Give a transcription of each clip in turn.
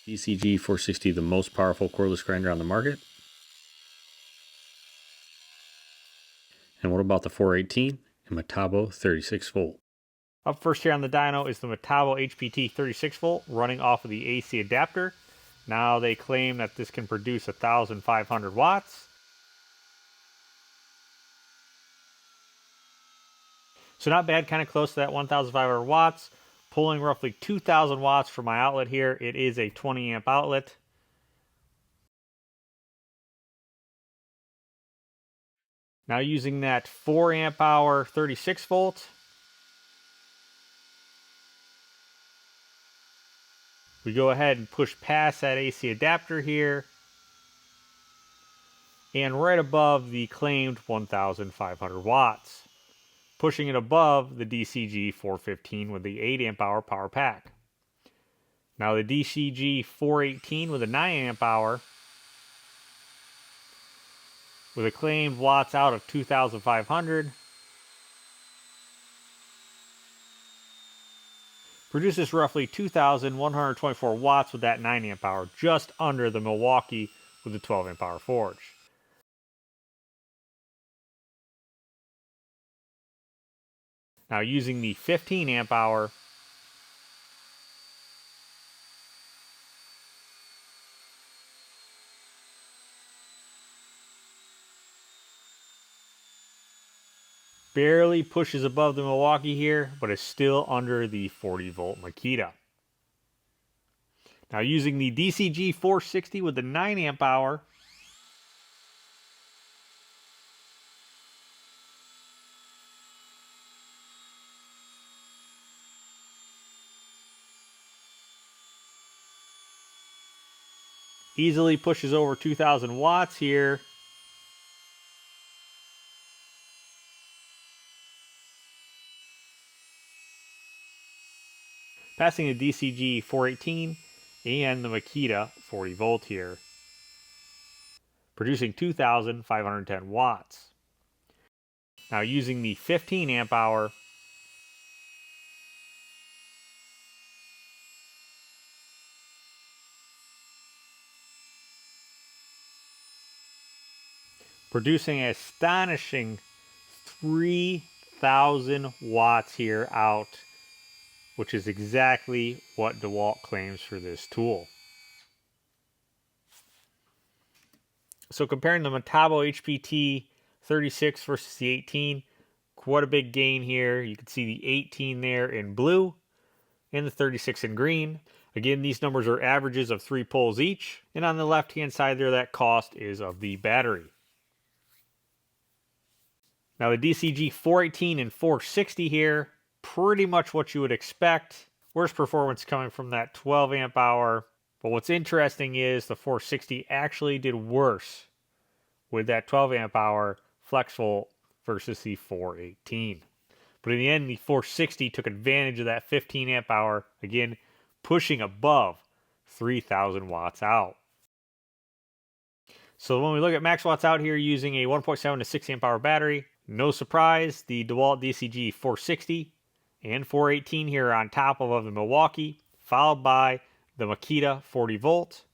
DCG460, the most powerful cordless grinder on the market. And what about the 418 and Metabo 36 volt? Up first here on the dyno is the Metabo HPT 36 volt running off of the AC adapter. Now they claim that this can produce 1,500 watts. So not bad, kind of close to that 1,500 watts. Pulling roughly 2,000 watts from my outlet here. It is a 20 amp outlet. Now using that 4 amp hour 36 volt. We go ahead and push past that AC adapter here. And right above the claimed 1,500 watts. Pushing it above the DCG415 with the 8 amp hour power pack. Now the DCG418 with a 9 amp hour with a claimed watts out of 2,500 produces roughly 2,124 watts with that 9 amp hour, just under the Milwaukee with the 12 amp hour forge. Now using the 15 amp hour, barely pushes above the Milwaukee here, but is still under the 40 volt Makita. Now using the DCG460 with the 9 amp hour, easily pushes over 2,000 watts here. Passing the DCG 418 and the Makita 40 volt here. Producing 2,510 watts. Now using the 15 amp hour, producing an astonishing 3,000 watts here out, which is exactly what DeWalt claims for this tool. So comparing the Metabo HPT 36 versus the 18, quite a big gain here. You can see the 18 there in blue and the 36 in green. Again, these numbers are averages of 3 pulls each. And on the left-hand side there, that cost is of the battery. Now the DCG 418 and 460 here, pretty much what you would expect. Worst performance coming from that 12 amp hour. But what's interesting is the 460 actually did worse with that 12 amp hour flex volt versus the 418. But in the end, the 460 took advantage of that 15 amp hour, again, pushing above 3,000 watts out. So when we look at max watts out here using a 1.7 to 6 amp hour battery, no surprise, the DeWalt DCG 460 and 418 here are on top of the Milwaukee, followed by the Makita 40 volt.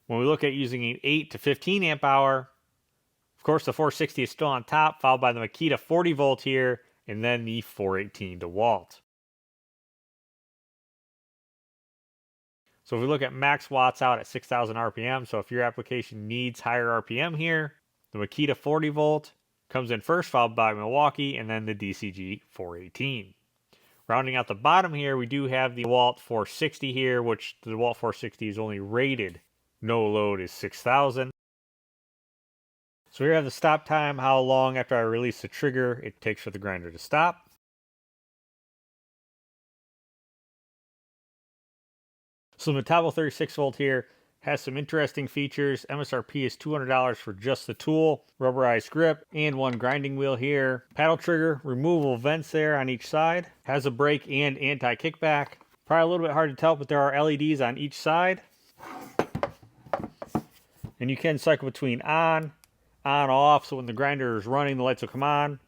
When we look at using an 8 to 15 amp hour, of course the 460 is still on top, followed by the Makita 40 volt here, and then the 418 DeWalt. So if we look at max watts out at 6,000 RPM, so if your application needs higher RPM here, the Makita 40 volt comes in first, followed by Milwaukee, and then the DCG 418. Rounding out the bottom here, we do have the DeWalt 460 here, which the DeWalt 460 is only rated no load is 6,000. So here I have the stop time, how long after I release the trigger it takes for the grinder to stop. So the Metabo 36 volt here has some interesting features. MSRP is $200 for just the tool, rubberized grip, and one grinding wheel here. Paddle trigger, removable vents there on each side. Has a brake and anti-kickback. Probably a little bit hard to tell, but there are LEDs on each side. And you can cycle between on, off, so when the grinder is running, the lights will come on,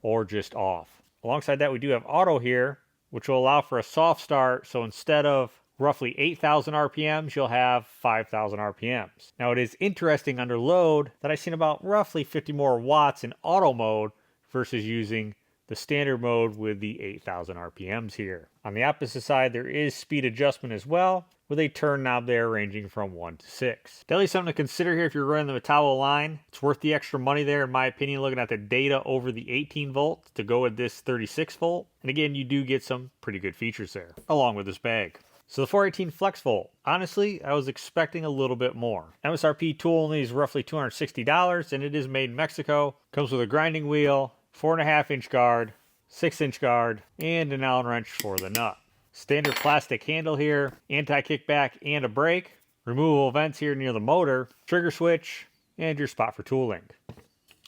or just off. Alongside that, we do have auto here, which will allow for a soft start, so instead of roughly 8,000 RPMs, you'll have 5,000 RPMs. Now it is interesting under load that I've seen about roughly 50 more watts in auto mode versus using the standard mode with the 8,000 RPMs here. On the opposite side, there is speed adjustment as well, with a turn knob there ranging from 1 to 6. Definitely something to consider here if you're running the Metabo line. It's worth the extra money there, in my opinion, looking at the data over the 18 volt to go with this 36 volt. And again, you do get some pretty good features there, along with this bag. So the 418 Flex Volt, honestly, I was expecting a little bit more. MSRP tool only is roughly $260, and it is made in Mexico. Comes with a grinding wheel, 4.5-inch guard, 6-inch guard, and an Allen wrench for the nut. Standard plastic handle here, anti-kickback and a brake, removable vents here near the motor, trigger switch, and your spot for tooling.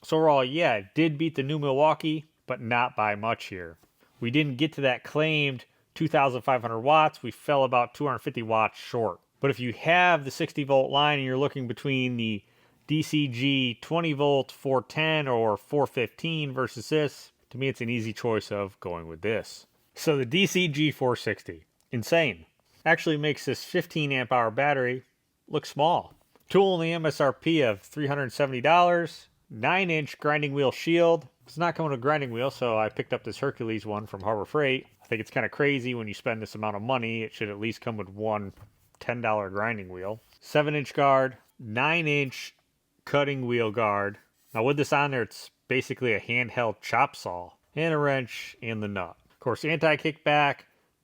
So overall, yeah, it did beat the new Milwaukee, but not by much here. We didn't get to that claimed 2,500 watts. We fell about 250 watts short. But if you have the 60 volt line and you're looking between the DCG 20 volt 410 or 415 versus this, to me it's an easy choice of going with this. So the DCG460, insane. Actually makes this 15 amp hour battery look small. Tool only MSRP of $370, 9-inch grinding wheel shield. It's not coming with a grinding wheel, so I picked up this Hercules one from Harbor Freight. I think it's kind of crazy when you spend this amount of money. It should at least come with one $10 grinding wheel. 7-inch guard, 9-inch cutting wheel guard. Now with this on there, it's basically a handheld chop saw, and a wrench and the nut. Of course, anti-kickback,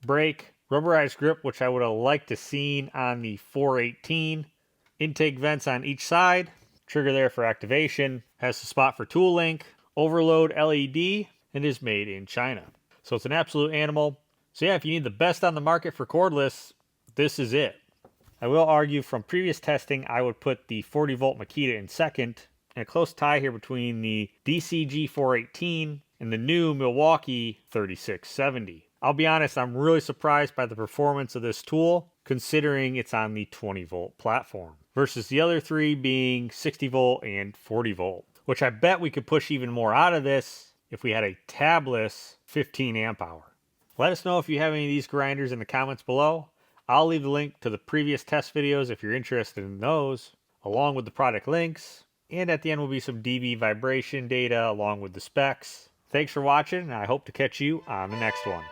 brake, rubberized grip, which I would have liked to seen on the 418. Intake vents on each side. Trigger there for activation. Has the spot for tool link. Overload LED, and is made in China. So it's an absolute animal. So yeah, if you need the best on the market for cordless, this is it. I will argue from previous testing, I would put the 40 volt Makita in second, and a close tie here between the DCG418 and the new Milwaukee 3670. I'll be honest, I'm really surprised by the performance of this tool, considering it's on the 20 volt platform, versus the other three being 60 volt and 40 volt, which I bet we could push even more out of this if we had a tabless 15 amp hour. Let us know if you have any of these grinders in the comments below. I'll leave the link to the previous test videos if you're interested in those, along with the product links. And at the end will be some dB vibration data along with the specs. Thanks for watching, and I hope to catch you on the next one.